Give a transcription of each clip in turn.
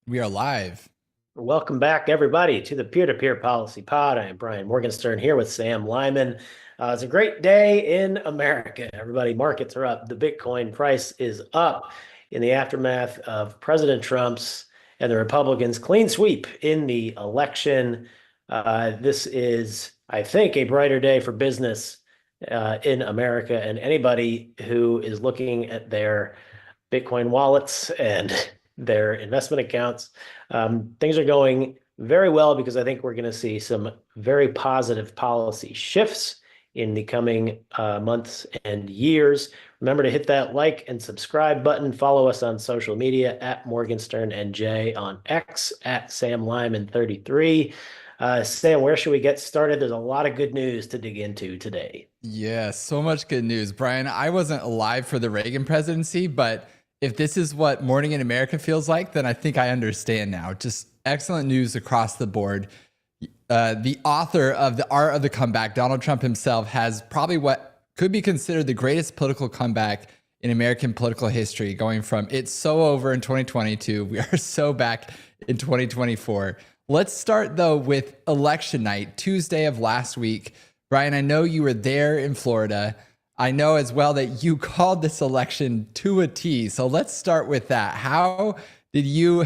We are live. Welcome back, everybody, to the Peer-to-Peer Policy Pod. I am Brian Morgenstern here with Sam Lyman. It's a great day in America. Everybody, markets are up. The Bitcoin price is up in the aftermath of President Trump's and the Republicans' clean sweep in the election. This is, I think, a brighter day for business in America, and anybody who is looking at their Bitcoin wallets and their investment accounts. Things are going very well because I think we're going to see some very positive policy shifts in the coming months and years. Remember to hit that like and subscribe button. Follow us on social media at Morgenstern NJ, on X at Sam Lyman 33. Sam, where should we get started? There's a lot of good news to dig into today. Yeah, so much good news. Brian, I wasn't alive for the Reagan presidency, but if this is what morning in America feels like, then I think I understand now. Just excellent news across the board. The author of The Art of the Comeback, Donald Trump himself, has probably what could be considered the greatest political comeback in American political history, going from it's so over in 2022, we are so back in 2024. Let's start, though, with election night, Tuesday of last week. Brian, I know you were there in Florida. I know as well that you called this election to a T. So let's start with that. How did you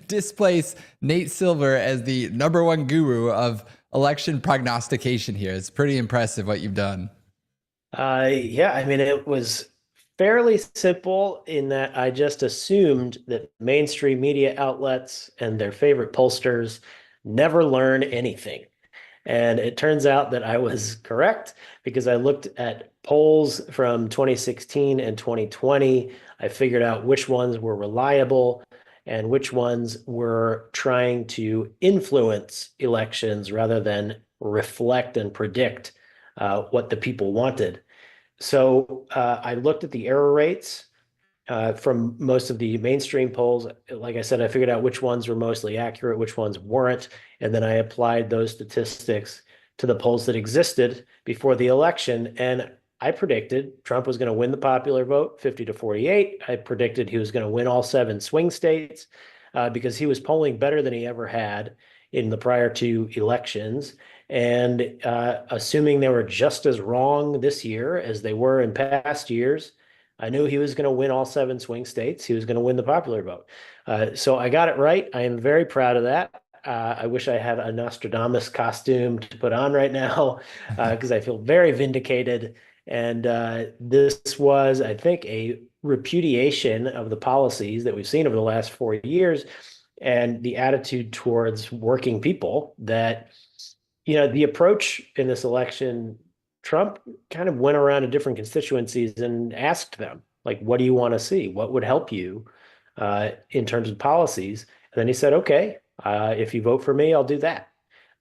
displace Nate Silver as the number one guru of election prognostication here? It's pretty impressive what you've done. Yeah, I mean, it was fairly simple in that I just assumed that mainstream media outlets and their favorite pollsters never learn anything. And it turns out that I was correct because I looked at polls from 2016 and 2020. I figured out which ones were reliable and which ones were trying to influence elections rather than reflect and predict what the people wanted. So I looked at the error rates from most of the mainstream polls. Like I said, I figured out which ones were mostly accurate, which ones weren't, and then I applied those statistics to the polls that existed before the election. And I predicted Trump was going to win the popular vote 50-48. I predicted he was going to win all 7 swing states because he was polling better than he ever had in the prior 2 elections. And assuming they were just as wrong this year as they were in past years, I knew he was going to win all 7 swing states. He was going to win the popular vote. So I got it right. I am very proud of that. I wish I had a Nostradamus costume to put on right now because I feel very vindicated. And this was, I think, a repudiation of the policies that we've seen over the last 4 years and the attitude towards working people that, the approach in this election, Trump kind of went around to different constituencies and asked them, like, what do you want to see? What would help you in terms of policies? And then he said, okay, if you vote for me, I'll do that.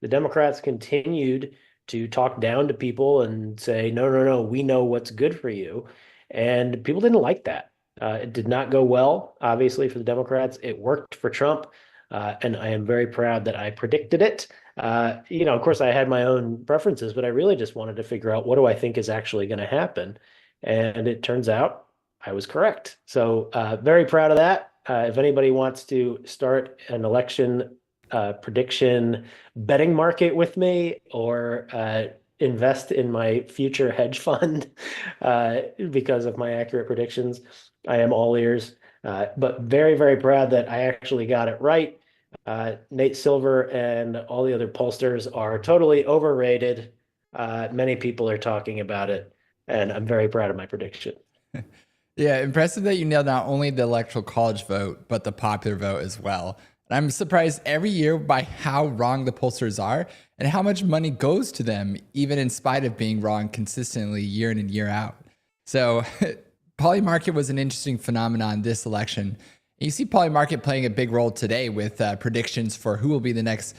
The Democrats continued to talk down to people and say, no, no, no, we know what's good for you. And people didn't like that. It did not go well, obviously, for the Democrats. It worked for Trump. And I am very proud that I predicted it. Of course, I had my own preferences, but I really just wanted to figure out what do I think is actually going to happen. And it turns out I was correct. So very proud of that. If anybody wants to start an election prediction betting market with me or invest in my future hedge fund because of my accurate predictions, I am all ears. But very, very proud that I actually got it right. Nate Silver and all the other pollsters are totally overrated. Many people are talking about it, and I'm very proud of my prediction. Yeah, impressive that you nailed not only the electoral college vote, but the popular vote as well. And I'm surprised every year by how wrong the pollsters are and how much money goes to them, even in spite of being wrong consistently year in and year out. So Polymarket was an interesting phenomenon this election. You see Polymarket playing a big role today with predictions for who will be the next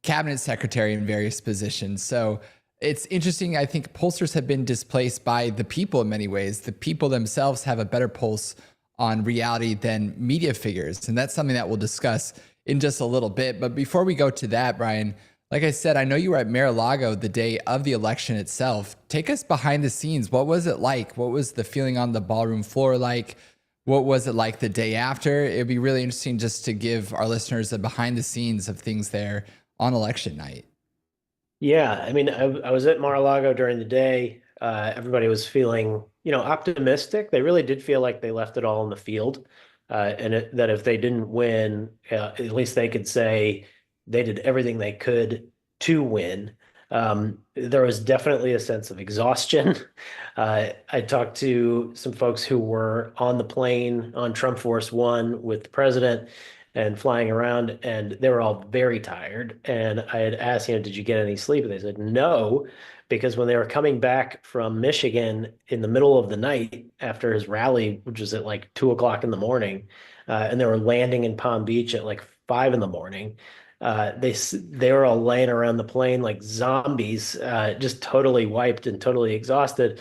cabinet secretary in various positions. So it's interesting. I think pollsters have been displaced by the people in many ways. The people themselves have a better pulse on reality than media figures. And that's something that we'll discuss in just a little bit. But before we go to that, Brian, like I said, I know you were at Mar-a-Lago the day of the election itself. Take us behind the scenes. What was it like? What was the feeling on the ballroom floor like? What was it like the day after? It'd be really interesting just to give our listeners a behind the scenes of things there on election night. Yeah, I mean, I was at Mar-a-Lago during the day. Everybody was feeling, optimistic. They really did feel like they left it all in the field, that if they didn't win, at least they could say they did everything they could to win. There was definitely a sense of exhaustion. I talked to some folks who were on the plane on Trump Force One with the president and flying around, and they were all very tired. And I had asked, did you get any sleep? And they said no, because when they were coming back from Michigan in the middle of the night after his rally, which was at like 2 o'clock in the morning, and they were landing in Palm Beach at like 5 in the morning. They were all laying around the plane like zombies, just totally wiped and totally exhausted,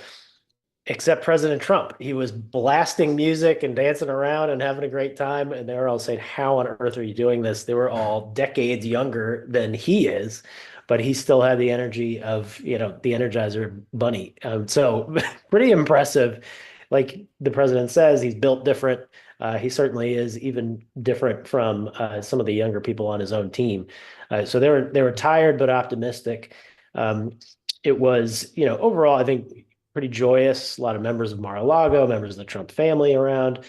except President Trump. He was blasting music and dancing around and having a great time. And they were all saying, how on earth are you doing this? They were all decades younger than he is, but he still had the energy of, the Energizer Bunny. So pretty impressive. Like the president says, he's built different. He certainly is even different from some of the younger people on his own team. So they were tired but optimistic. It was, overall, I think pretty joyous. A lot of members of Mar-a-Lago, members of the Trump family around,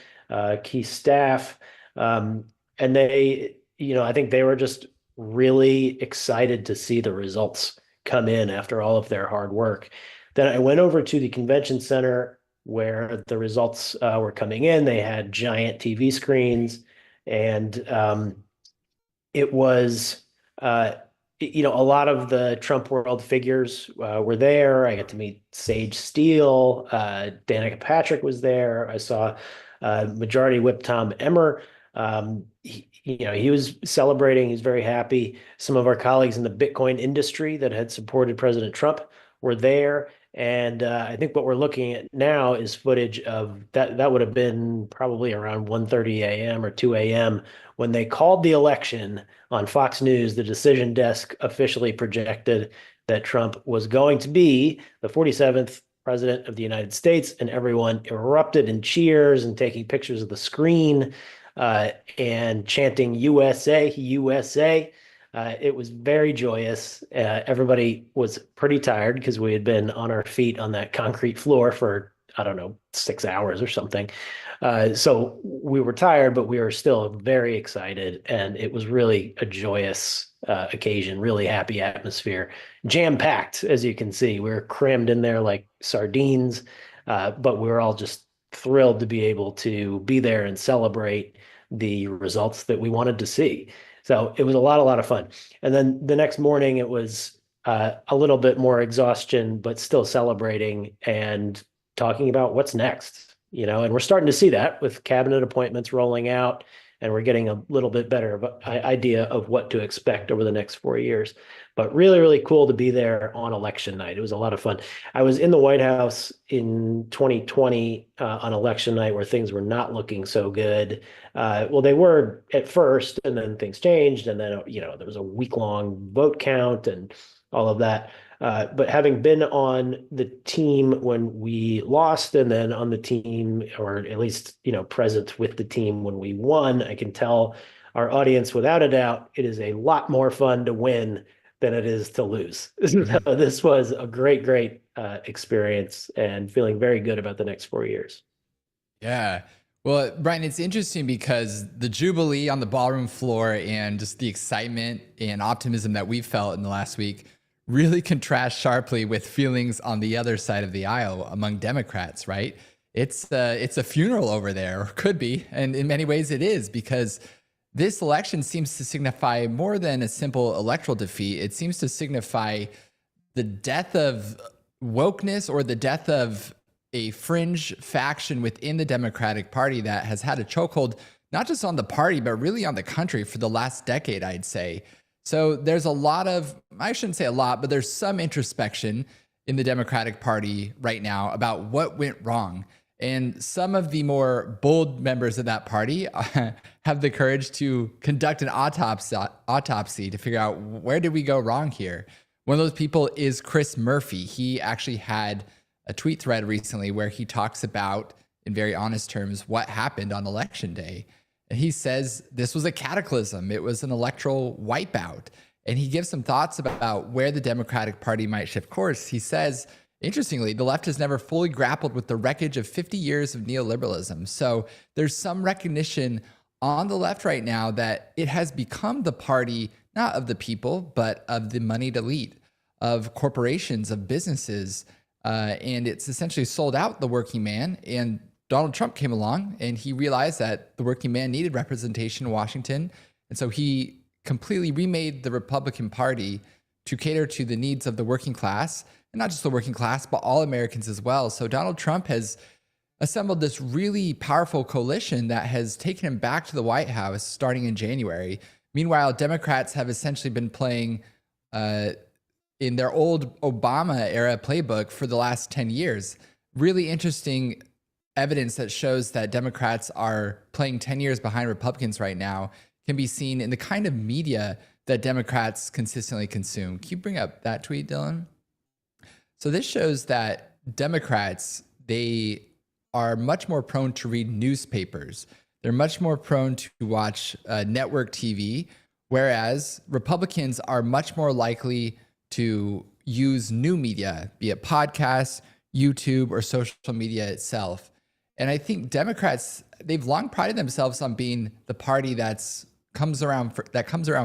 key staff. And they, I think they were just really excited to see the results come in after all of their hard work. Then I went over to the convention center where the results were coming in. They had giant TV screens, and it was a lot of the Trump world figures were there. I got to meet Sage Steele. Danica Patrick was there. I saw Majority Whip Tom Emmer. He was celebrating. He's very happy. Some of our colleagues in the Bitcoin industry that had supported President Trump were there. And I think what we're looking at now is footage of that. That would have been probably around 1:30 a.m. or 2 a.m. when they called the election on Fox News. The decision desk officially projected that Trump was going to be the 47th president of the United States, and everyone erupted in cheers and taking pictures of the screen and chanting USA, USA. It was very joyous. Everybody was pretty tired because we had been on our feet on that concrete floor for, I don't know, 6 hours or something. So we were tired, but we were still very excited. And it was really a joyous occasion, really happy atmosphere, jam-packed, as you can see. We were crammed in there like sardines, but we were all just thrilled to be able to be there and celebrate the results that we wanted to see. So it was a lot of fun. And then the next morning, it was a little bit more exhaustion, but still celebrating and talking about what's next, and we're starting to see that with cabinet appointments rolling out, and we're getting a little bit better of idea of what to expect over the next 4 years. But really, really cool to be there on election night. It was a lot of fun. I was in the White House in 2020 on election night where things were not looking so good. Well, they were at first, and then things changed, and then there was a week-long vote count and all of that. But having been on the team when we lost, and then on the team, or at least present with the team when we won, I can tell our audience without a doubt it is a lot more fun to win than it is to lose. So this was a great experience, and feeling very good about the next 4 years. Yeah. Well, Brian, it's interesting because the Jubilee on the ballroom floor and just the excitement and optimism that we felt in the last week really contrasts sharply with feelings on the other side of the aisle among Democrats, right? It's a funeral over there, or could be. And in many ways it is, because this election seems to signify more than a simple electoral defeat. It seems to signify the death of wokeness, or the death of a fringe faction within the Democratic Party that has had a chokehold, not just on the party, but really on the country for the last decade, I'd say. So there's a lot of, I shouldn't say a lot, but there's some introspection in the Democratic Party right now about what went wrong. And some of the more bold members of that party have the courage to conduct an autopsy to figure out, where did we go wrong here? One of those people is Chris Murphy. He actually had a tweet thread recently where he talks about in very honest terms, what happened on election day. And he says this was a cataclysm. It was an electoral wipeout. And he gives some thoughts about where the Democratic Party might shift course. He says, interestingly, the left has never fully grappled with the wreckage of 50 years of neoliberalism. So there's some recognition on the left right now that it has become the party, not of the people, but of the moneyed elite, of corporations, of businesses. And it's essentially sold out the working man. And Donald Trump came along and he realized that the working man needed representation in Washington. And so he completely remade the Republican Party to cater to the needs of the working class, and not just the working class, but all Americans as well. So Donald Trump has assembled this really powerful coalition that has taken him back to the White House starting in January. Meanwhile, Democrats have essentially been playing in their old Obama era playbook for the last 10 years. Really interesting evidence that shows that Democrats are playing 10 years behind Republicans right now can be seen in the kind of media that Democrats consistently consume. Can you bring up that tweet, Dylan? So this shows that Democrats, they are much more prone to read newspapers. They're much more prone to watch network TV, whereas Republicans are much more likely to use new media, be it podcasts, YouTube, or social media itself. And I think Democrats, they've long prided themselves on being the party that comes around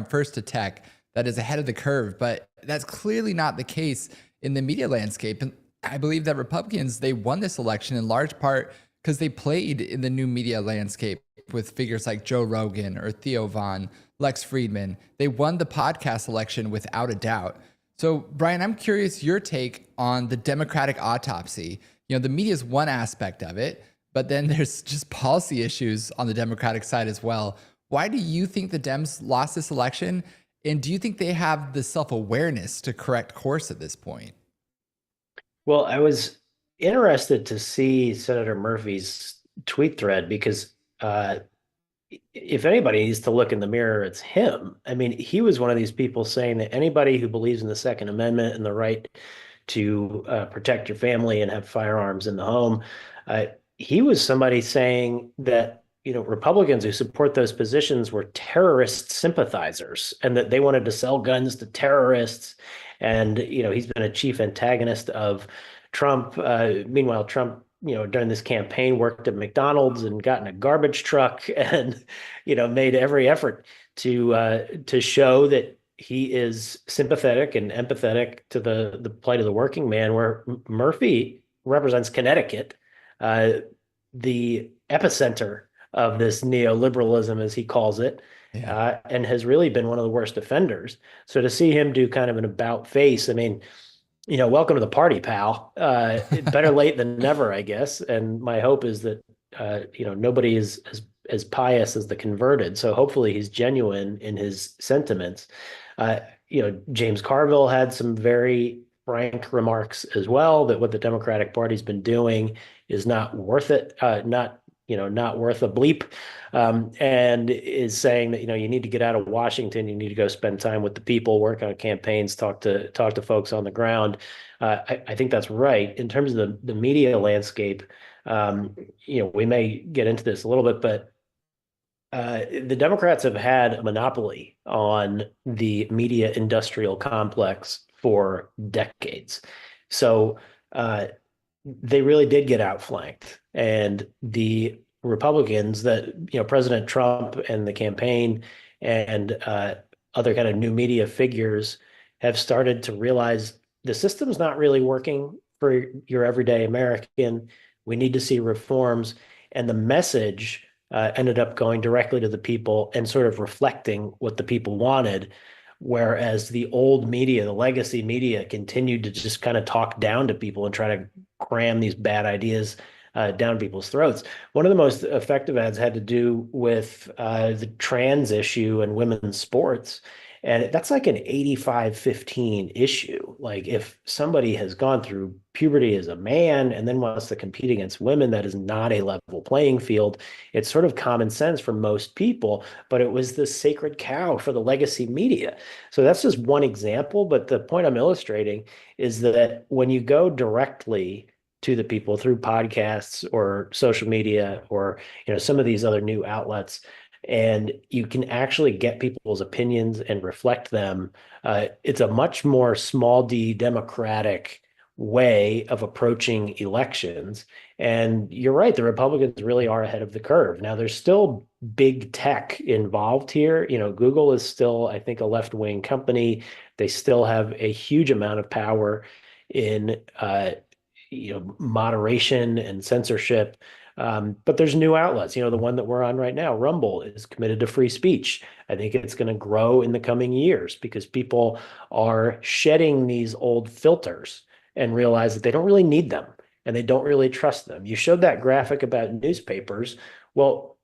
first to tech, that is ahead of the curve, but that's clearly not the case in the media landscape. And I believe that Republicans, they won this election in large part because they played in the new media landscape with figures like Joe Rogan or Theo Von, Lex Friedman. They won the podcast election without a doubt. So Brian, I'm curious your take on the Democratic autopsy. You know, the media is one aspect of it, but then there's just policy issues on the Democratic side as well. Why do you think the Dems lost this election? And do you think they have the self-awareness to correct course at this point? Well, I was interested to see Senator Murphy's tweet thread because if anybody needs to look in the mirror, it's him. I mean, he was one of these people saying that anybody who believes in the Second Amendment and the right to protect your family and have firearms in the home, he was somebody saying that, you know, Republicans who support those positions were terrorist sympathizers and that they wanted to sell guns to terrorists. And, you know, he's been a chief antagonist of Trump. Meanwhile, Trump, you know, during this campaign worked at McDonald's and got in a garbage truck and, you know, made every effort to show that he is sympathetic and empathetic to the plight of the working man, where Murphy represents Connecticut, the epicenter of this neoliberalism, as he calls it, and has really been one of the worst offenders. So to see him do kind of an about face, I mean, you know, welcome to the party, pal. Better late than never, I guess. And my hope is that, you know, nobody is as pious as the converted. So hopefully he's genuine in his sentiments. You know, James Carville had some very frank remarks as well, that what the Democratic Party's been doing is not worth it, not worth a bleep, and is saying that, you know, you need to get out of Washington, you need to go spend time with the people, work on campaigns, talk to folks on the ground. I think that's right. In terms of the media landscape, you know, we may get into this a little bit, but the Democrats have had a monopoly on the media industrial complex for decades. So they really did get outflanked. And the Republicans that, you know, President Trump and the campaign and other kind of new media figures have started to realize the system's not really working for your everyday American. We need to see reforms. And the message ended up going directly to the people and sort of reflecting what the people wanted. Whereas the old media, the legacy media, continued to just kind of talk down to people and try to cram these bad ideas down people's throats. One of the most effective ads had to do with the trans issue and women's sports. And that's like an 85-15 issue. Like if somebody has gone through puberty as a man and then wants to compete against women, that is not a level playing field. It's sort of common sense for most people, but it was the sacred cow for the legacy media. So that's just one example. But the point I'm illustrating is that when you go directly to the people through podcasts or social media or some of these other new outlets, and you can actually get people's opinions and reflect them. It's a much more small d democratic way of approaching elections. And you're right, the Republicans really are ahead of the curve. Now, there's still big tech involved here. Google is still, I think, a left-wing company. They still have a huge amount of power in moderation and censorship. But there's new outlets. The one that we're on right now, Rumble, is committed to free speech. I think it's going to grow in the coming years because people are shedding these old filters and realize that they don't really need them and they don't really trust them. You showed that graphic about newspapers. Well,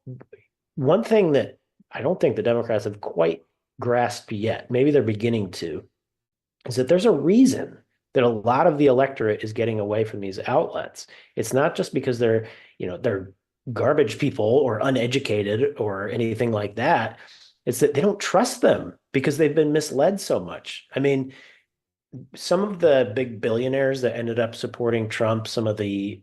one thing that I don't think the Democrats have quite grasped yet, maybe they're beginning to, is that there's a reason that a lot of the electorate is getting away from these outlets. It's not just because they're garbage people or uneducated or anything like that. It's that they don't trust them because they've been misled so much. I mean, some of the big billionaires that ended up supporting Trump, some of the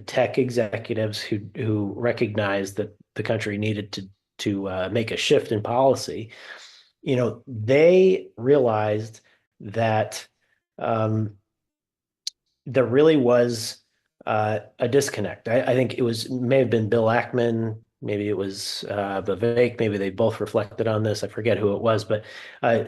tech executives who recognized that the country needed to make a shift in policy, they realized that there really was a disconnect. I think may have been Bill Ackman, maybe it was Vivek, maybe they both reflected on this. I forget who it was, but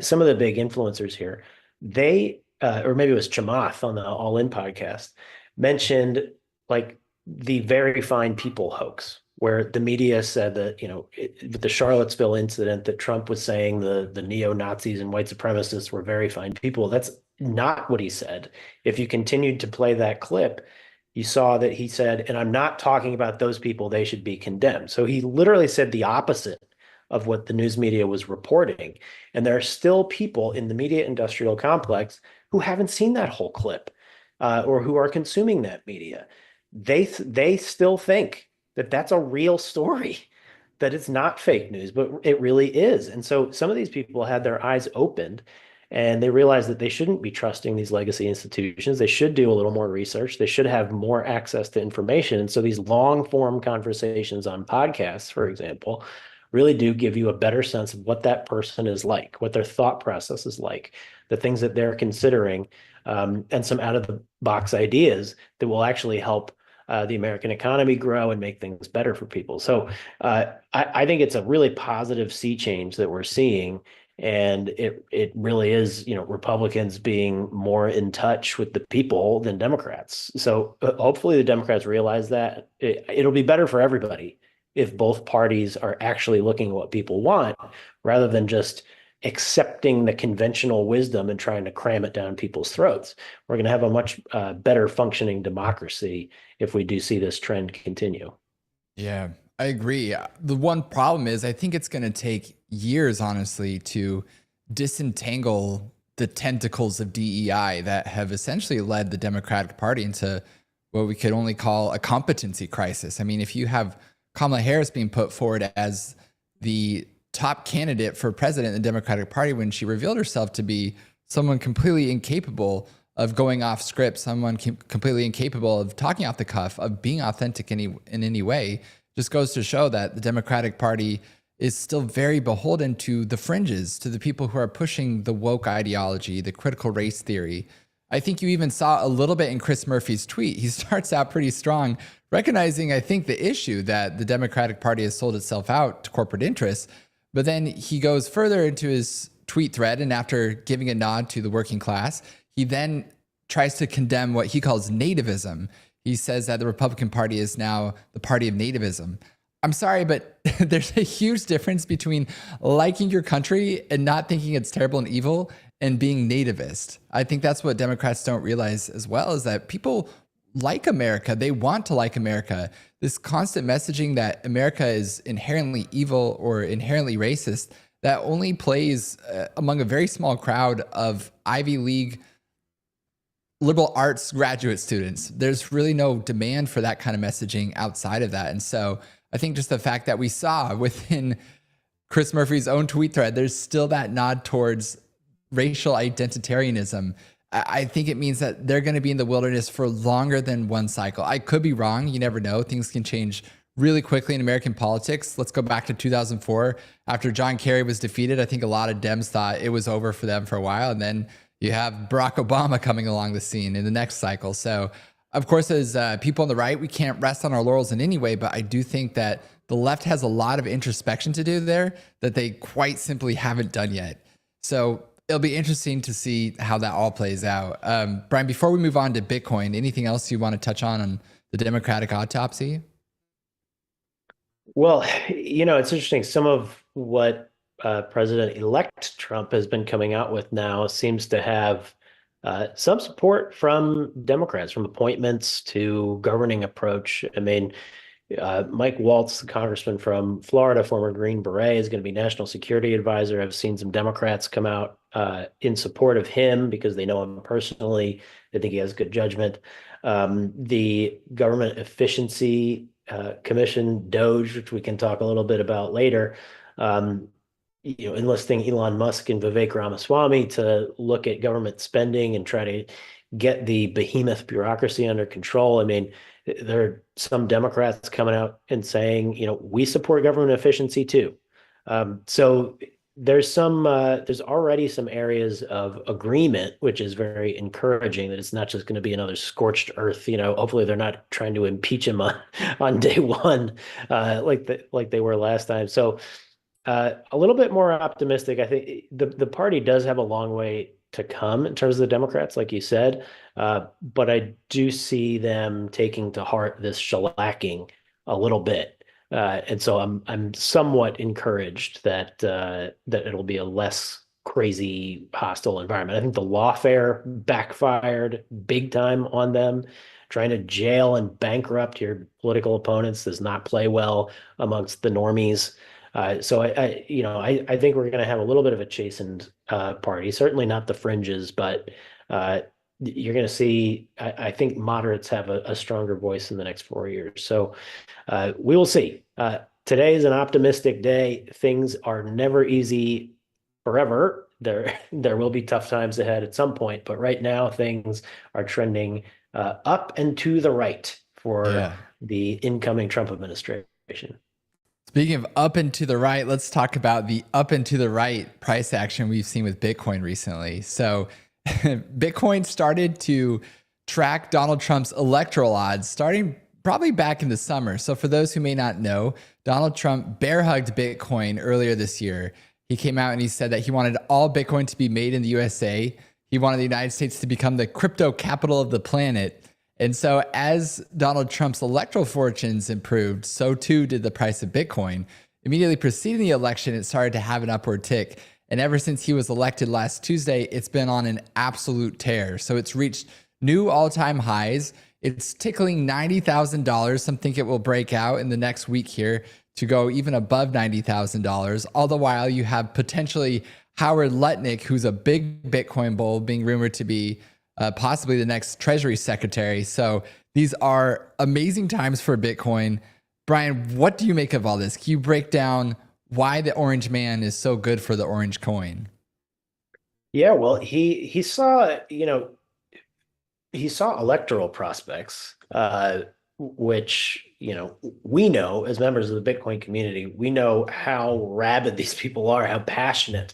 some of the big influencers here, or maybe it was Chamath on the All In podcast, mentioned like the very fine people hoax, where the media said that, with the Charlottesville incident, that Trump was saying the neo-Nazis and white supremacists were very fine people. That's not what he said. If you continued to play that clip, you saw that he said, and I'm not talking about those people, they should be condemned. So he literally said the opposite of what the news media was reporting. And there are still people in the media industrial complex who haven't seen that whole clip or who are consuming that media. They still think that that's a real story, that it's not fake news, but it really is. And so some of these people had their eyes opened and they realized that they shouldn't be trusting these legacy institutions. They should do a little more research. They should have more access to information. And so these long form conversations on podcasts, for example, really do give you a better sense of what that person is like, what their thought process is like, the things that they're considering, and some out of the box ideas that will actually help the American economy grow and make things better for people. So I think it's a really positive sea change that we're seeing. And it really is, Republicans being more in touch with the people than Democrats. So hopefully the Democrats realize that it'll be better for everybody if both parties are actually looking at what people want rather than just accepting the conventional wisdom and trying to cram it down people's throats. We're going to have a much better functioning democracy if we do see this trend continue. Yeah, I agree. The one problem is I think it's going to take years, honestly, to disentangle the tentacles of DEI that have essentially led the Democratic Party into what we could only call a competency crisis. I mean, if you have Kamala Harris being put forward as the top candidate for president in the Democratic Party when she revealed herself to be someone completely incapable of going off script, someone completely incapable of talking off the cuff, of being authentic in any way, just goes to show that the Democratic Party is still very beholden to the fringes, to the people who are pushing the woke ideology, the critical race theory. I think you even saw a little bit in Chris Murphy's tweet. He starts out pretty strong, recognizing, I think, the issue that the Democratic Party has sold itself out to corporate interests. But then he goes further into his tweet thread, and after giving a nod to the working class, he then tries to condemn what he calls nativism. He says that the Republican Party is now the party of nativism. I'm sorry, but there's a huge difference between liking your country and not thinking it's terrible and evil and being nativist. I think that's what Democrats don't realize as well, is that people like America. They want to like America. This constant messaging that America is inherently evil or inherently racist, that only plays among a very small crowd of Ivy League liberal arts graduate students. There's really no demand for that kind of messaging outside of that. And so I think just the fact that we saw within Chris Murphy's own tweet thread, there's still that nod towards racial identitarianism I think it means that they're going to be in the wilderness for longer than one cycle. I could be wrong. You never know. Things can change really quickly in American politics. Let's go back to 2004. After John Kerry was defeated, I think a lot of Dems thought it was over for them for a while. And then you have Barack Obama coming along the scene in the next cycle. So, of course, as people on the right, we can't rest on our laurels in any way. But I do think that the left has a lot of introspection to do there that they quite simply haven't done yet. So it'll be interesting to see how that all plays out. Brian, before we move on to Bitcoin, anything else you want to touch on the Democratic autopsy? Well, it's interesting. Some of what President-elect Trump has been coming out with now seems to have some support from Democrats, from appointments to governing approach. I mean, Mike Waltz, the congressman from Florida, former Green Beret, is going to be national security advisor. I've seen some Democrats come out in support of him because they know him personally. They think he has good judgment. The Government Efficiency Commission, DOGE, which we can talk a little bit about later, enlisting Elon Musk and Vivek Ramaswamy to look at government spending and try to get the behemoth bureaucracy under control. I mean, there are some Democrats coming out and saying, we support government efficiency too. So there's already some areas of agreement, which is very encouraging, that it's not just going to be another scorched earth. Hopefully they're not trying to impeach him on day one, like they were last time. So a little bit more optimistic. I think the party does have a long way to come in terms of the Democrats, like you said. But I do see them taking to heart this shellacking a little bit. And so I'm somewhat encouraged that it'll be a less crazy hostile environment. I think the lawfare backfired big time on them. Trying to jail and bankrupt your political opponents does not play well amongst the normies. So I think we're going to have a little bit of a chastened party. Certainly not the fringes, but you're going to see. I think moderates have a stronger voice in the next 4 years. So we will see. Today is an optimistic day. Things are never easy forever. There will be tough times ahead at some point, but right now things are trending up and to the right for the incoming Trump administration. Speaking of up and to the right, let's talk about the up and to the right price action we've seen with Bitcoin recently. So Bitcoin started to track Donald Trump's electoral odds starting probably back in the summer. So for those who may not know, Donald Trump bear hugged Bitcoin earlier this year. He came out and he said that he wanted all Bitcoin to be made in the USA. He wanted the United States to become the crypto capital of the planet. And so as Donald Trump's electoral fortunes improved, so too did the price of Bitcoin. Immediately preceding the election, it started to have an upward tick. And ever since he was elected last Tuesday, it's been on an absolute tear. So it's reached new all-time highs. It's tickling $90,000. Some think it will break out in the next week here to go even above $90,000. All the while you have potentially Howard Lutnick, who's a big Bitcoin bull, being rumored to be possibly the next Treasury Secretary. So these are amazing times for Bitcoin. Brian, what do you make of all this? Can you break down why the orange man is so good for the orange coin? Yeah, well, he saw, he saw electoral prospects, which, we know as members of the Bitcoin community, we know how rabid these people are, how passionate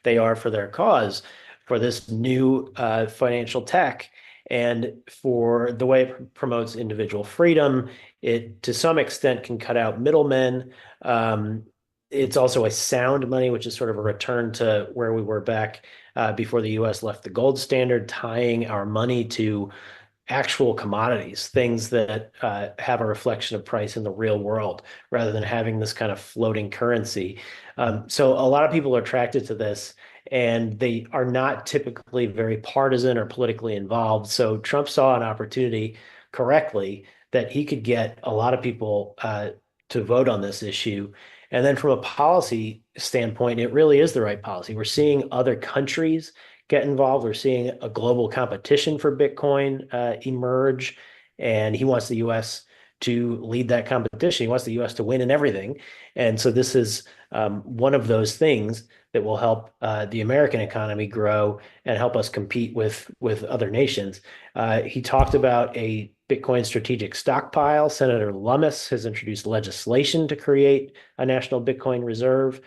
they are for their cause, for this new financial tech, and for the way it promotes individual freedom. It, to some extent, can cut out middlemen. It's also a sound money, which is sort of a return to where we were back before the US left the gold standard, tying our money to actual commodities, things that have a reflection of price in the real world, rather than having this kind of floating currency. So a lot of people are attracted to this, and they are not typically very partisan or politically involved. So Trump saw an opportunity, correctly, that he could get a lot of people to vote on this issue. And then from a policy standpoint, it really is the right policy. We're seeing other countries get involved. We're seeing a global competition for Bitcoin emerge, and he wants the U.S. to lead that competition. He wants the U.S. to win in everything. And so this is one of those things that will help the American economy grow and help us compete with other nations. He talked about a Bitcoin strategic stockpile. Senator Lummis has introduced legislation to create a national Bitcoin reserve.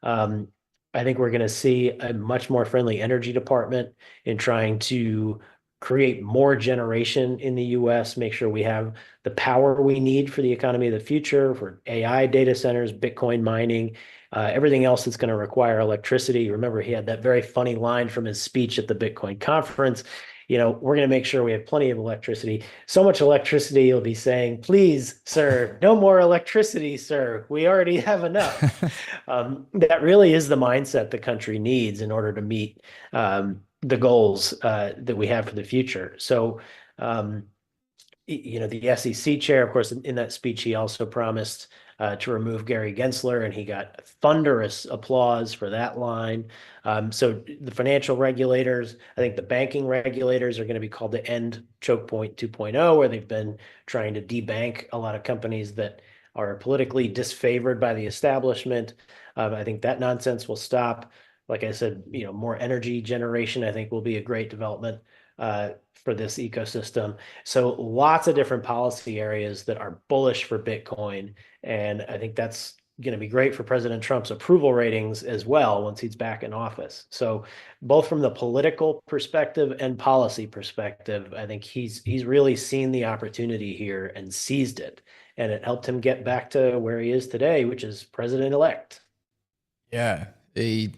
Um, I think we're going to see a much more friendly energy department in trying to create more generation in the US, make sure we have the power we need for the economy of the future, for AI data centers, Bitcoin mining, everything else that's going to require electricity. Remember, he had that very funny line from his speech at the Bitcoin conference. We're going to make sure we have plenty of electricity. So much electricity, you'll be saying, please, sir, no more electricity, sir. We already have enough. That really is the mindset the country needs in order to meet the goals that we have for the future. So, the SEC chair, of course, in that speech, he also promised to remove Gary Gensler, and he got thunderous applause for that line. So the financial regulators, I think the banking regulators are going to be called to end choke point 2.0, where they've been trying to debank a lot of companies that are politically disfavored by the establishment. I think that nonsense will stop. Like I said, more energy generation, I think will be a great development for this ecosystem. So lots of different policy areas that are bullish for Bitcoin. And I think that's going to be great for President Trump's approval ratings as well once he's back in office. So both from the political perspective and policy perspective, I think he's really seen the opportunity here and seized it. And it helped him get back to where he is today, which is president-elect. Yeah, a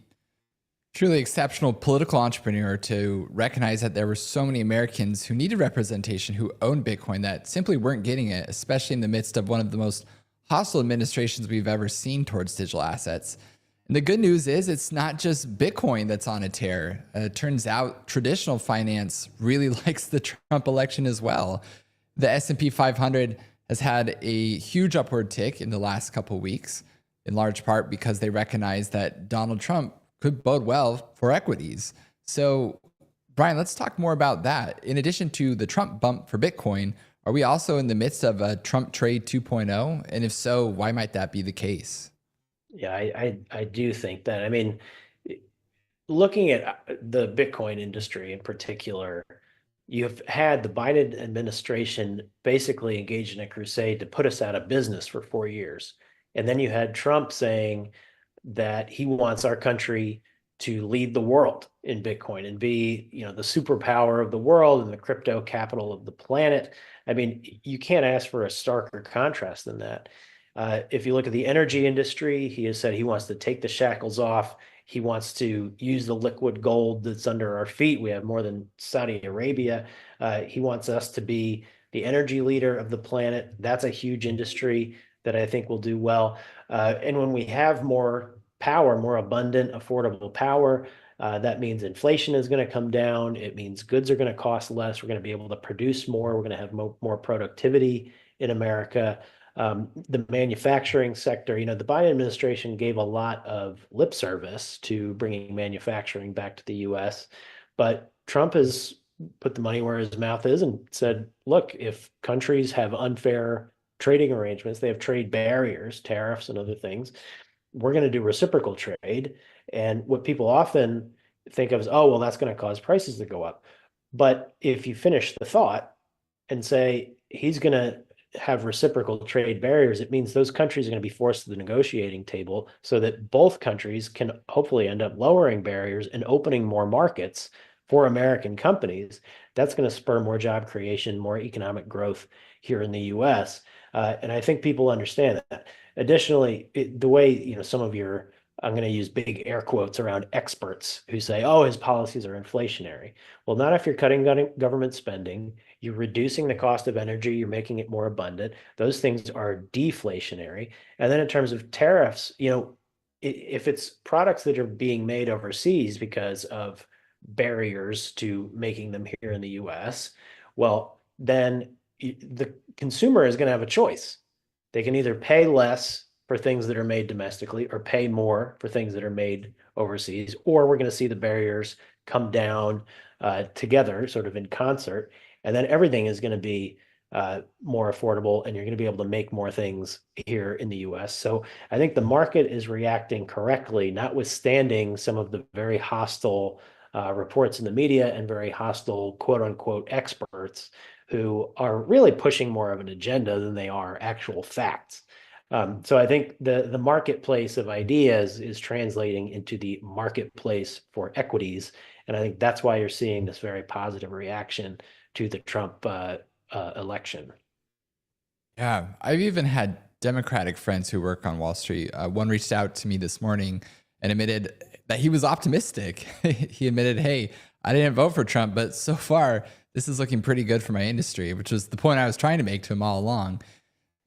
truly exceptional political entrepreneur to recognize that there were so many Americans who needed representation, who owned Bitcoin, that simply weren't getting it, especially in the midst of one of the most hostile administrations we've ever seen towards digital assets. And the good news is it's not just Bitcoin that's on a tear. It turns out traditional finance really likes the Trump election as well. The S&P 500 has had a huge upward tick in the last couple of weeks, in large part because they recognize that Donald Trump could bode well for equities. So, Brian, let's talk more about that. In addition to the Trump bump for Bitcoin, are we also in the midst of a Trump trade 2.0? And if so, why might that be the case? Yeah, I do think that. I mean, looking at the Bitcoin industry in particular, you've had the Biden administration basically engaged in a crusade to put us out of business for 4 years. And then you had Trump saying that he wants our country to lead the world in Bitcoin and be, the superpower of the world and the crypto capital of the planet. I mean, you can't ask for a starker contrast than that. If you look at the energy industry, he has said he wants to take the shackles off. He wants to use the liquid gold that's under our feet. We have more than Saudi Arabia. He wants us to be the energy leader of the planet. That's a huge industry that I think will do well. And when we have more power, more abundant, affordable power, that means inflation is going to come down. It means goods are going to cost less. We're going to be able to produce more. We're going to have more productivity in America. The manufacturing sector, the Biden administration gave a lot of lip service to bringing manufacturing back to the US, but Trump has put the money where his mouth is and said, look, if countries have unfair trading arrangements, they have trade barriers, tariffs and other things, we're going to do reciprocal trade. And what people often think of is, oh, well, that's going to cause prices to go up. But if you finish the thought and say he's going to have reciprocal trade barriers, it means those countries are going to be forced to the negotiating table so that both countries can hopefully end up lowering barriers and opening more markets for American companies. That's going to spur more job creation, more economic growth here in the US. And I think people understand that. Additionally, the way, some of your, I'm going to use big air quotes around experts who say, oh, his policies are inflationary. Well, not if you're cutting government spending, you're reducing the cost of energy, you're making it more abundant. Those things are deflationary. And then in terms of tariffs, if it's products that are being made overseas because of barriers to making them here in the US, well, then the consumer is going to have a choice. They can either pay less for things that are made domestically or pay more for things that are made overseas, or we're going to see the barriers come down together, sort of in concert. And then everything is going to be more affordable, and you're going to be able to make more things here in the US. So I think the market is reacting correctly, notwithstanding some of the very hostile reports in the media and very hostile quote unquote experts who are really pushing more of an agenda than they are actual facts. So I think the marketplace of ideas is translating into the marketplace for equities. And I think that's why you're seeing this very positive reaction to the Trump election. Yeah, I've even had Democratic friends who work on Wall Street. One reached out to me this morning and admitted that he was optimistic. He admitted, hey, I didn't vote for Trump, but so far, this is looking pretty good for my industry, which was the point I was trying to make to him all along.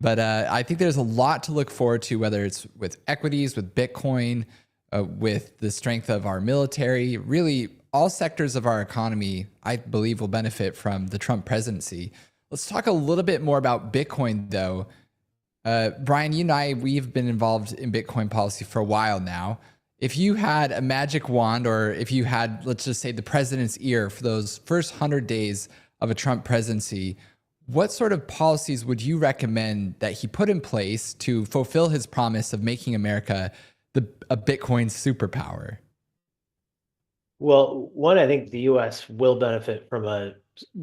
But I think there's a lot to look forward to, whether it's with equities, with Bitcoin, with the strength of our military. Really, all sectors of our economy, I believe, will benefit from the Trump presidency. Let's talk a little bit more about Bitcoin, though. Brian, you and I, we've been involved in Bitcoin policy for a while now. If you had a magic wand, or if you had, let's just say, the president's ear for those first 100 days of a Trump presidency, what sort of policies would you recommend that he put in place to fulfill his promise of making America a Bitcoin superpower? Well, one, I think the US will benefit from a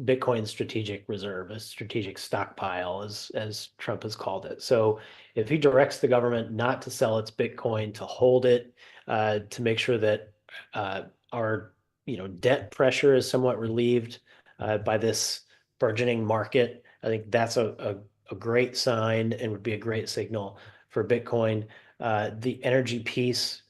Bitcoin strategic reserve, a strategic stockpile, as Trump has called it. So if he directs the government not to sell its Bitcoin, to hold it, to make sure that our debt pressure is somewhat relieved by this burgeoning market, I think that's a great sign and would be a great signal for Bitcoin. The energy piece,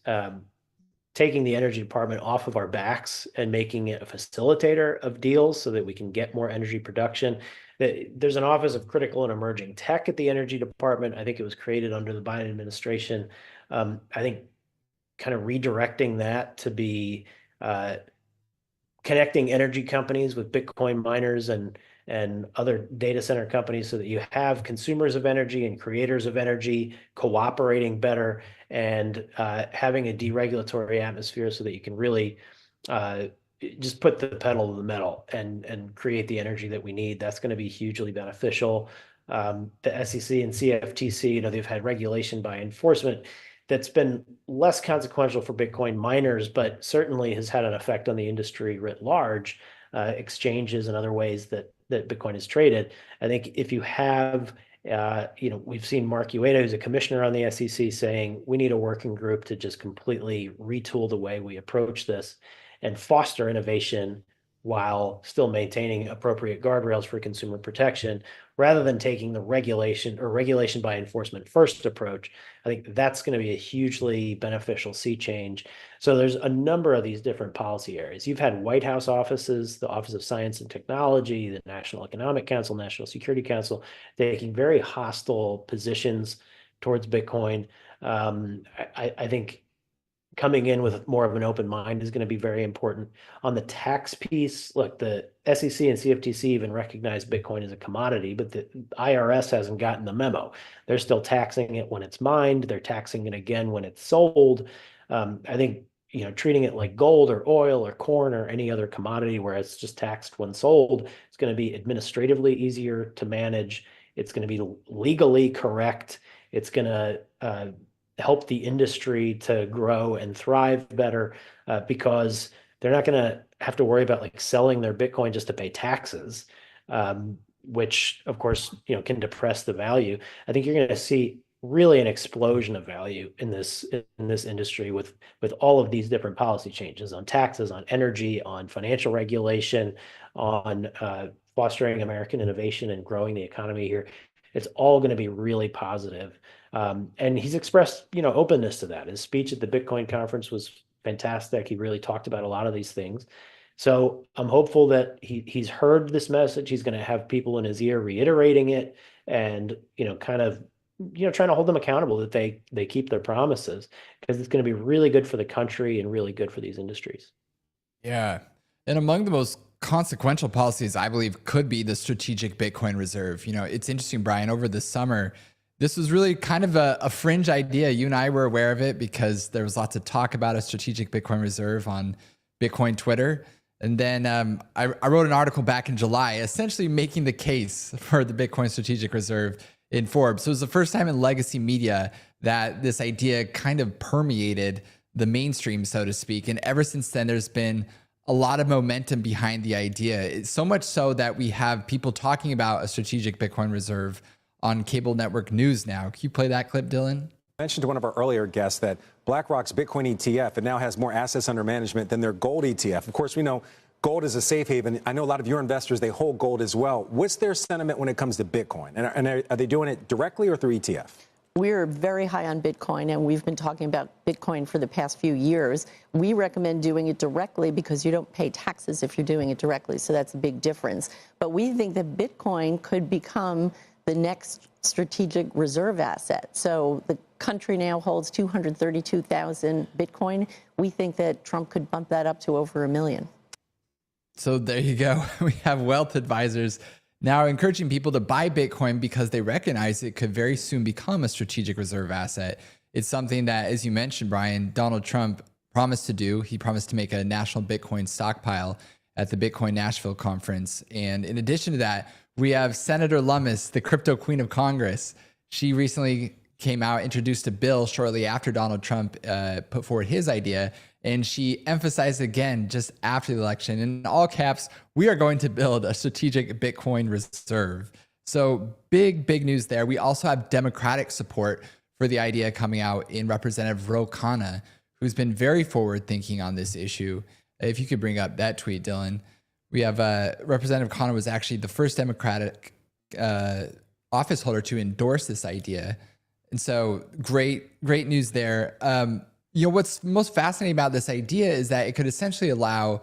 taking the energy department off of our backs and making it a facilitator of deals so that we can get more energy production. There's an Office of Critical and Emerging Tech at the Energy Department. I think it was created under the Biden administration. I think kind of redirecting that to be connecting energy companies with Bitcoin miners and other data center companies so that you have consumers of energy and creators of energy cooperating better, and having a deregulatory atmosphere so that you can really just put the pedal to the metal and create the energy that we need. That's going to be hugely beneficial. The SEC and CFTC, they've had regulation by enforcement that's been less consequential for Bitcoin miners, but certainly has had an effect on the industry writ large, exchanges and other ways that Bitcoin is traded. I think if you have, we've seen Mark Ueda, who's a commissioner on the SEC, saying we need a working group to just completely retool the way we approach this and foster innovation while still maintaining appropriate guardrails for consumer protection, rather than taking the regulation by enforcement first approach. I think that's going to be a hugely beneficial sea change. So there's a number of these different policy areas. You've had White House offices, the Office of Science and Technology, the National Economic Council, National Security Council, taking very hostile positions towards Bitcoin. I think coming in with more of an open mind is going to be very important. On the tax piece, look, the SEC and CFTC even recognize Bitcoin as a commodity, but the IRS hasn't gotten the memo. They're still taxing it when it's mined. They're taxing it again when it's sold. I think treating it like gold or oil or corn or any other commodity where it's just taxed when sold, it's going to be administratively easier to manage. It's going to be legally correct. It's going to help the industry to grow and thrive better, because they're not going to have to worry about selling their Bitcoin just to pay taxes, which of course can depress the value. I think you're going to see really an explosion of value in this industry with all of these different policy changes on taxes, on energy, on financial regulation, on fostering American innovation and growing the economy here. It's all going to be really positive. And he's expressed, openness to that. His speech at the Bitcoin conference was fantastic. He really talked about a lot of these things. So I'm hopeful that he's heard this message. He's going to have people in his ear reiterating it, and kind of trying to hold them accountable that they keep their promises, because it's going to be really good for the country and really good for these industries. Yeah. And among the most consequential policies, I believe, could be the strategic Bitcoin reserve. It's interesting, Brian, over the summer, this was really kind of a fringe idea. You and I were aware of it because there was lots of talk about a strategic Bitcoin reserve on Bitcoin Twitter. And then I wrote an article back in July, essentially making the case for the Bitcoin Strategic Reserve in Forbes. So it was the first time in legacy media that this idea kind of permeated the mainstream, so to speak. And ever since then, there's been a lot of momentum behind the idea. It's so much so that we have people talking about a strategic Bitcoin reserve on cable network news now. Can you play that clip, Dylan? Mentioned to one of our earlier guests that BlackRock's Bitcoin ETF, it now has more assets under management than their gold ETF. Of course, we know gold is a safe haven. I know a lot of your investors, they hold gold as well. What's their sentiment when it comes to Bitcoin? And are they doing it directly or through ETF? We're very high on Bitcoin, and we've been talking about Bitcoin for the past few years. We recommend doing it directly because you don't pay taxes if you're doing it directly, so that's a big difference. But we think that Bitcoin could become the next strategic reserve asset. So the country now holds 232,000 Bitcoin. We think that Trump could bump that up to over 1 million. So there you go. We have wealth advisors now encouraging people to buy Bitcoin because they recognize it could very soon become a strategic reserve asset. It's something that, as you mentioned, Brian, Donald Trump promised to do. He promised to make a national Bitcoin stockpile at the Bitcoin Nashville conference. And in addition to that, we have Senator Lummis, the crypto queen of Congress. She recently came out, introduced a bill shortly after Donald Trump put forward his idea. And she emphasized again, just after the election, in all caps, we are going to build a strategic Bitcoin reserve. So big news there. We also have Democratic support for the idea coming out in Representative Ro Khanna, who's been very forward thinking on this issue. If you could bring up that tweet, Dylan. We have Representative Khanna was actually the first Democratic office holder to endorse this idea. And so great news there. What's most fascinating about this idea is that it could essentially allow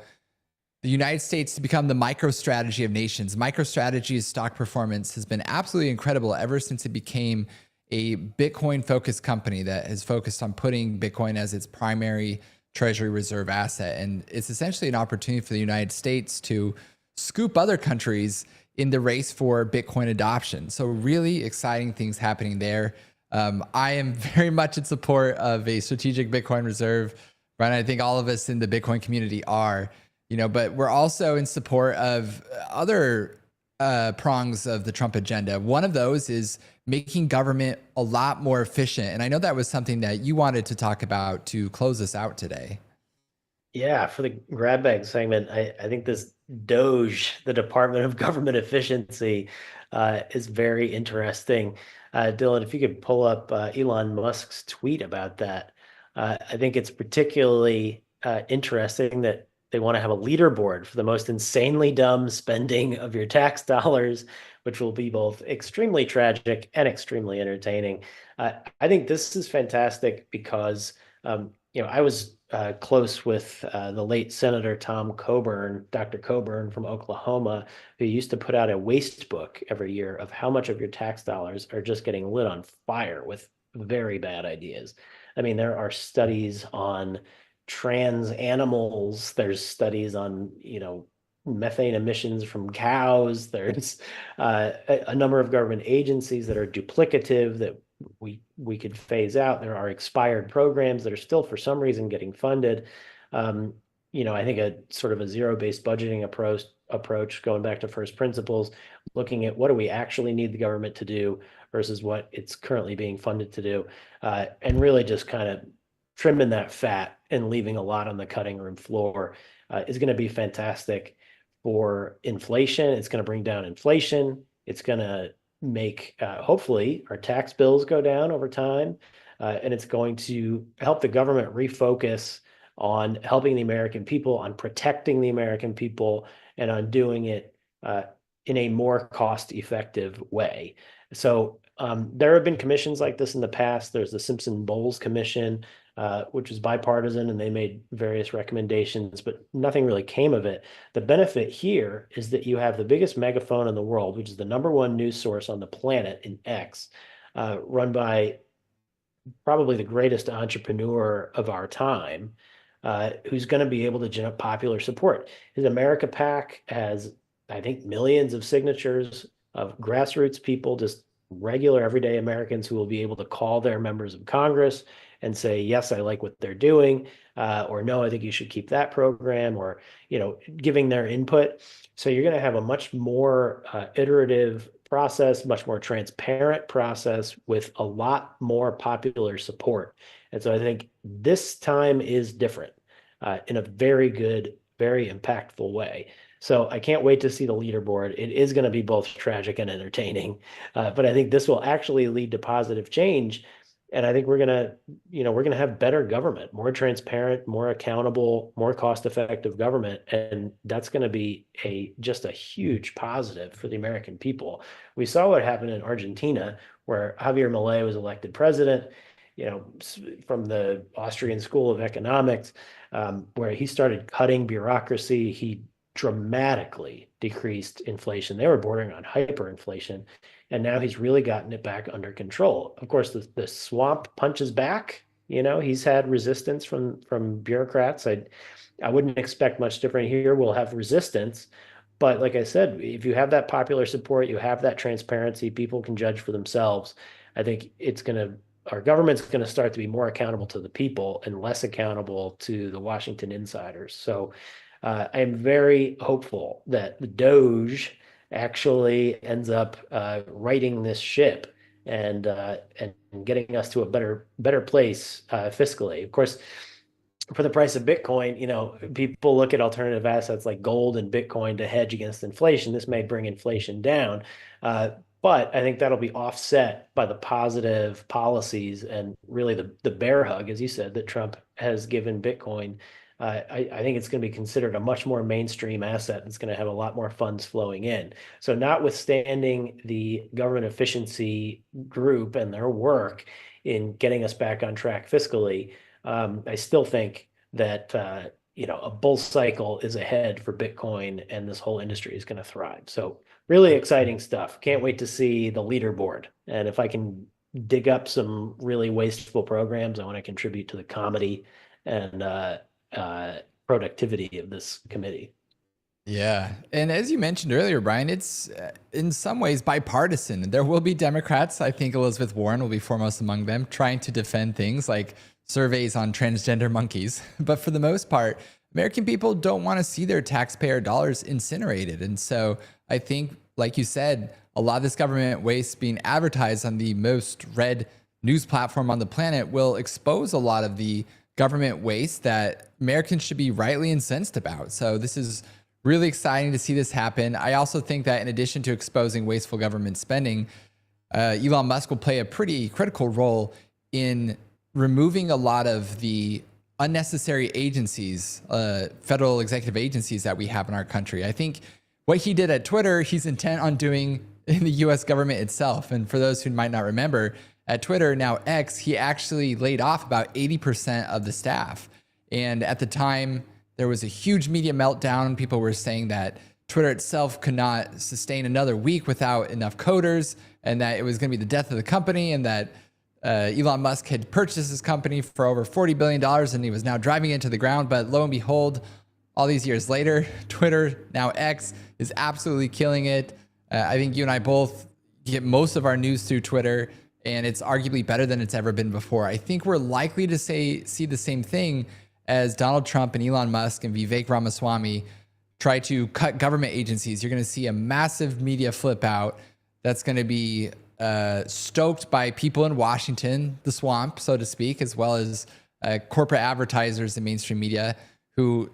the United States to become the MicroStrategy of nations. MicroStrategy's stock performance has been absolutely incredible ever since it became a Bitcoin-focused company that has focused on putting Bitcoin as its primary treasury reserve asset. And it's essentially an opportunity for the United States to scoop other countries in the race for Bitcoin adoption. So really exciting things happening there. I am very much in support of a strategic Bitcoin reserve. Brian, I think all of us in the Bitcoin community are, but we're also in support of other prongs of the Trump agenda. One of those is making government a lot more efficient. And I know that was something that you wanted to talk about to close us out today. Yeah, for the grab bag segment, I think this DOGE, the Department of Government Efficiency, is very interesting. Dylan, if you could pull up Elon Musk's tweet about that. I think it's particularly interesting that they want to have a leaderboard for the most insanely dumb spending of your tax dollars, which will be both extremely tragic and extremely entertaining. I think this is fantastic because, I was close with the late Senator Tom Coburn, Dr. Coburn from Oklahoma, who used to put out a waste book every year of how much of your tax dollars are just getting lit on fire with very bad ideas. I mean, there are studies on trans animals. There's studies on, methane emissions from cows. There's a number of government agencies that are duplicative that we could phase out. There are expired programs that are still, for some reason, getting funded. I think a sort of a zero-based budgeting approach, going back to first principles, looking at what do we actually need the government to do versus what it's currently being funded to do, and really just kind of trimming that fat and leaving a lot on the cutting room floor is going to be fantastic for inflation. It's going to bring down inflation. It's going to make, hopefully, our tax bills go down over time. And it's going to help the government refocus on helping the American people, on protecting the American people, and on doing it in a more cost-effective way. So there have been commissions like this in the past. There's the Simpson-Bowles Commission, which is bipartisan, and they made various recommendations, but nothing really came of it. The benefit here is that you have the biggest megaphone in the world, which is the #1 news source on the planet in X, run by probably the greatest entrepreneur of our time, who's going to be able to generate popular support. His America PAC has, I think, millions of signatures of grassroots people, just regular everyday Americans who will be able to call their members of Congress and say, yes, I like what they're doing, or no, I think you should keep that program, or, giving their input. So you're going to have a much more iterative process, much more transparent process with a lot more popular support. And so I think this time is different in a very good, very impactful way. So I can't wait to see the leaderboard. It is going to be both tragic and entertaining, but I think this will actually lead to positive change. And I think we're going to have better government, more transparent, more accountable, more cost-effective government, and that's going to be just a huge positive for the American people. We saw what happened in Argentina, where Javier Milei was elected president, from the Austrian School of Economics, where he started cutting bureaucracy. He dramatically decreased inflation. They were bordering on hyperinflation, and now he's really gotten it back under control. Of course, the swamp punches back. He's had resistance from bureaucrats. I wouldn't expect much different here. We'll have resistance, but like I said, if you have that popular support, you have that transparency, people can judge for themselves. I think our government's going to start to be more accountable to the people and less accountable to the Washington insiders. So I am very hopeful that the Doge actually ends up righting this ship and getting us to a better place fiscally. Of course, for the price of Bitcoin, people look at alternative assets like gold and Bitcoin to hedge against inflation. This may bring inflation down. But I think that'll be offset by the positive policies and really the bear hug, as you said, that Trump has given Bitcoin. I think it's going to be considered a much more mainstream asset. It's going to have a lot more funds flowing in. So notwithstanding the government efficiency group and their work in getting us back on track fiscally, I still think that a bull cycle is ahead for Bitcoin, and this whole industry is going to thrive. So really exciting stuff. Can't wait to see the leaderboard. And if I can dig up some really wasteful programs, I want to contribute to the comedy and productivity of this committee. Yeah. And as you mentioned earlier, Brian, it's in some ways bipartisan. There will be Democrats, I think Elizabeth Warren will be foremost among them, trying to defend things like surveys on transgender monkeys. But for the most part, American people don't want to see their taxpayer dollars incinerated. And so I think, like you said, a lot of this government waste being advertised on the most read news platform on the planet will expose a lot of the government waste that Americans should be rightly incensed about. So this is really exciting to see this happen. I also think that in addition to exposing wasteful government spending, Elon Musk will play a pretty critical role in removing a lot of the unnecessary agencies, federal executive agencies that we have in our country. I think what he did at Twitter, he's intent on doing in the US government itself. And for those who might not remember, at Twitter, now X, he actually laid off about 80% of the staff. And at the time, there was a huge media meltdown. People were saying that Twitter itself could not sustain another week without enough coders, and that it was going to be the death of the company, and that Elon Musk had purchased his company for over $40 billion, and he was now driving it to the ground. But lo and behold, all these years later, Twitter, now X, is absolutely killing it. I think you and I both get most of our news through Twitter, and it's arguably better than it's ever been before. I think we're likely to see the same thing as Donald Trump and Elon Musk and Vivek Ramaswamy try to cut government agencies. You're going to see a massive media flip out that's going to be stoked by people in Washington, the swamp, so to speak, as well as corporate advertisers and mainstream media who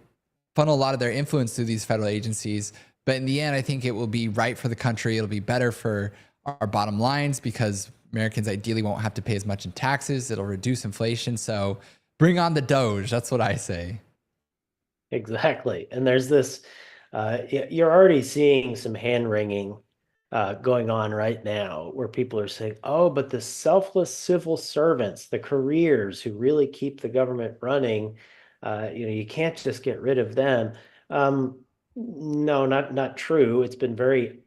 funnel a lot of their influence through these federal agencies. But in the end, I think it will be right for the country. It'll be better for our bottom lines because Americans ideally won't have to pay as much in taxes. It'll reduce inflation. So bring on the Doge. That's what I say. Exactly. And there's this, you're already seeing some hand wringing going on right now where people are saying, oh, but the selfless civil servants, the careers who really keep the government running, you can't just get rid of them. No, not true. It's been very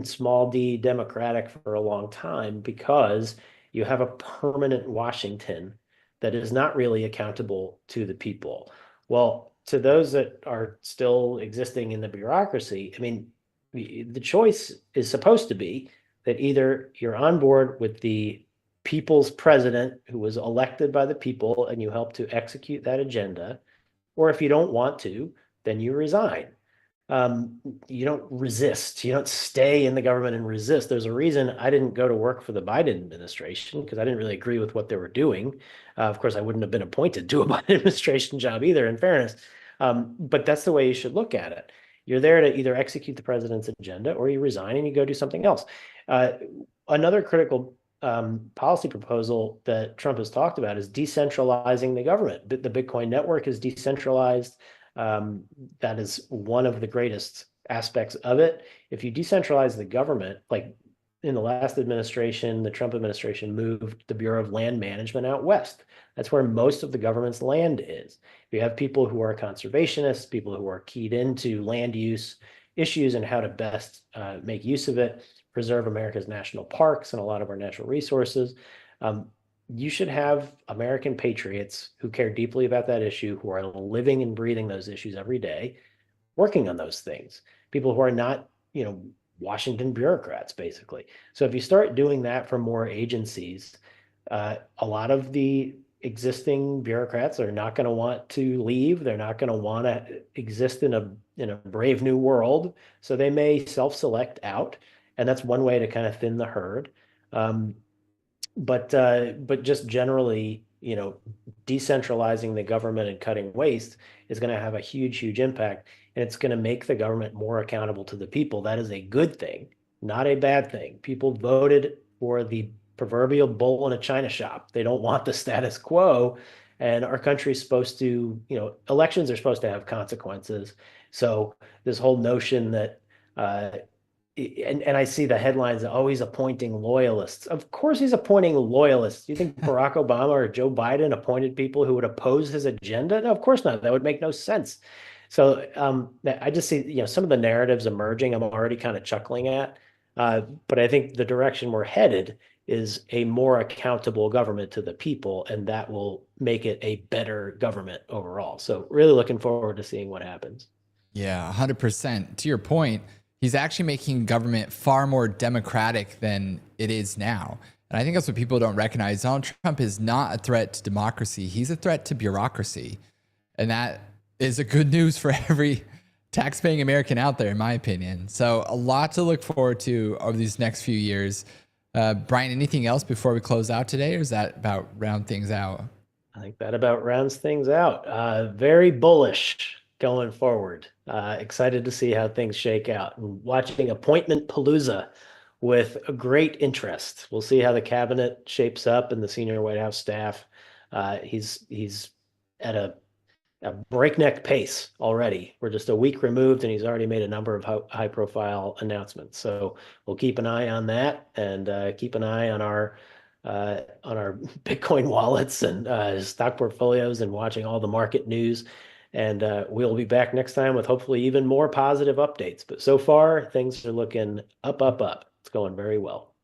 small d democratic for a long time because you have a permanent Washington that is not really accountable to the people. Well, to those that are still existing in the bureaucracy, I mean, the choice is supposed to be that either you're on board with the people's president who was elected by the people and you help to execute that agenda. Or if you don't want to, then you resign. You don't resist. You don't stay in the government and resist. There's a reason I didn't go to work for the Biden administration because I didn't really agree with what they were doing. Of course, I wouldn't have been appointed to a Biden administration job either, in fairness. But that's the way you should look at it. You're there to either execute the president's agenda or you resign and you go do something else. Another critical policy proposal that Trump has talked about is decentralizing the government. The Bitcoin network is decentralized. That is one of the greatest aspects of it. If you decentralize the government, like in the last administration, the Trump administration moved the Bureau of Land Management out west. That's where most of the government's land is. You have people who are conservationists, people who are keyed into land use issues and how to best make use of it, preserve America's national parks and a lot of our natural resources. You should have American patriots who care deeply about that issue, who are living and breathing those issues every day, working on those things. People who are not, Washington bureaucrats, basically. So if you start doing that for more agencies, a lot of the existing bureaucrats are not going to want to leave. They're not going to want to exist in a brave new world. So they may self-select out, and that's one way to kind of thin the herd. But just generally, decentralizing the government and cutting waste is going to have a huge, huge impact. And it's going to make the government more accountable to the people. That is a good thing, not a bad thing. People voted for the proverbial bull in a china shop. They don't want the status quo. And our country is supposed to, elections are supposed to have consequences. So this whole notion that, and I see the headlines, he's appointing loyalists. Of course he's appointing loyalists. Do you think Barack Obama or Joe Biden appointed people who would oppose his agenda? No, of course not. That would make no sense. So I just see, some of the narratives emerging, I'm already kind of chuckling at. But I think the direction we're headed is a more accountable government to the people, and that will make it a better government overall. So really looking forward to seeing what happens. Yeah, 100%. To your point, he's actually making government far more democratic than it is now. And I think that's what people don't recognize. Donald Trump is not a threat to democracy. He's a threat to bureaucracy. And that is a good news for every taxpaying American out there, in my opinion. So a lot to look forward to over these next few years. Brian, anything else before we close out today, or is that about round things out? I think that about rounds things out. Very bullish going forward. Excited to see how things shake out. And watching Appointment Palooza with a great interest. We'll see how the cabinet shapes up and the senior White House staff. He's at a breakneck pace already. We're just a week removed and he's already made a number of high profile announcements. So we'll keep an eye on that and keep an eye on our Bitcoin wallets and stock portfolios and watching all the market news. And we'll be back next time with hopefully even more positive updates. But so far, things are looking up, up, up. It's going very well.